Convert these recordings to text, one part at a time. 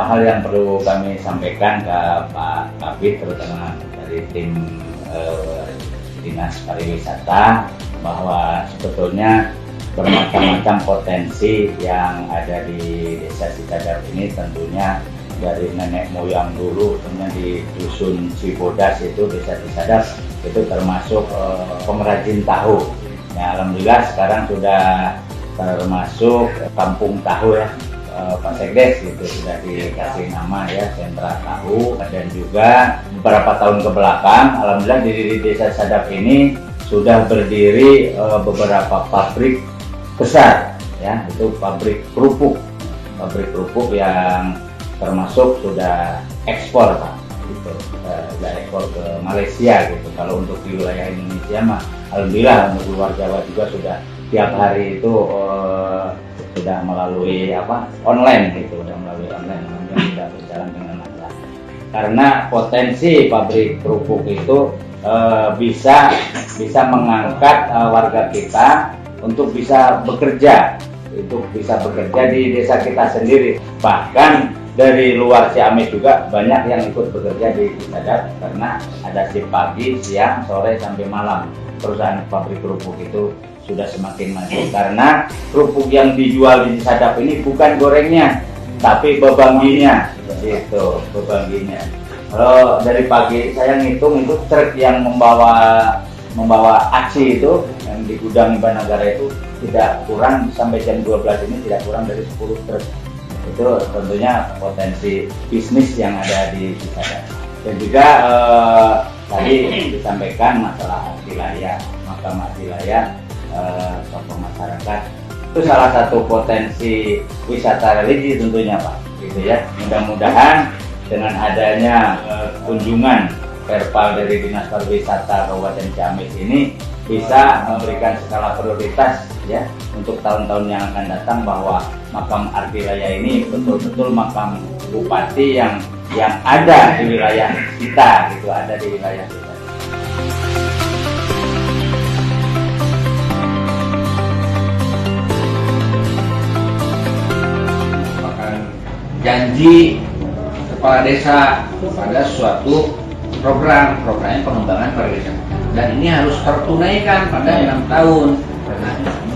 hal yang perlu kami sampaikan ke Pak Kabid, terutama dari tim Dinas Pariwisata, bahwa sebetulnya bermacam-macam potensi yang ada di Desa Cisadap ini. Tentunya dari nenek moyang dulu, tentunya di Dusun Cibodas itu, Desa Cisadap itu termasuk pengrajin tahu. Ya, alhamdulillah sekarang sudah termasuk kampung tahu ya, Pak Sekdes itu sudah dikasih nama ya, sentra tahu. Dan juga beberapa tahun ke belakang, alhamdulillah di Desa Sadap ini sudah berdiri beberapa pabrik besar ya, itu pabrik kerupuk yang termasuk sudah ekspor Pak, gitu. Sudah ekspor ke Malaysia gitu. Kalau untuk di wilayah Indonesia mah alhamdulillah, untuk luar Jawa juga sudah tiap hari itu sudah melalui online gitu, sudah berjalan dengan lancar. Karena potensi pabrik kerupuk itu bisa mengangkat warga kita untuk bisa bekerja di desa kita sendiri. Bahkan dari luar Ciamis juga banyak yang ikut bekerja di Cisadap, karena ada shift pagi, siang, sore sampai malam. Perusahaan pabrik kerupuk itu sudah semakin maju, karena kerupuk yang dijual di Cisadap ini bukan gorengnya, tapi bebangginya, gitu, bebangginya. Kalau dari pagi saya ngitung itu truk yang membawa aci itu yang di gudang Banagara itu tidak kurang, sampai jam 12 ini tidak kurang dari 10 truk. Itu tentunya potensi bisnis yang ada di Cisadap. Dan juga tadi disampaikan masalah wilayah, makam wilayah, tokoh masyarakat itu salah satu potensi wisata religi tentunya Pak, gitu ya. Mudah-mudahan dengan adanya kunjungan verbal dari Dinas Pariwisata Kabupaten Ciamis ini bisa memberikan skala prioritas ya untuk tahun-tahun yang akan datang, bahwa makam Artilaya ini betul-betul makam bupati yang ada di wilayah kita, gitu, ada di wilayah kita. Janji kepala desa pada suatu programnya pengembangan pariwisata, dan ini harus tertunaikan pada 6 tahun.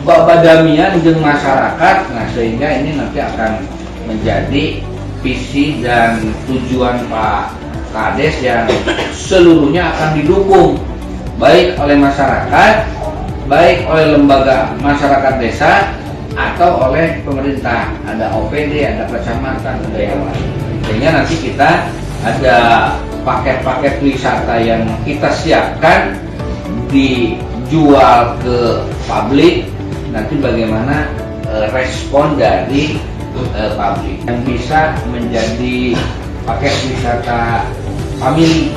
Babadamian dengan masyarakat, nah sehingga ini nanti akan menjadi visi dan tujuan Pak Kades yang seluruhnya akan didukung baik oleh masyarakat, baik oleh lembaga masyarakat desa, atau oleh pemerintah. Ada OPD, ada kecamatan, ada yang lain. Sehingga nanti kita ada paket-paket wisata yang kita siapkan dijual ke publik. Nanti bagaimana respon dari publik yang bisa menjadi paket wisata family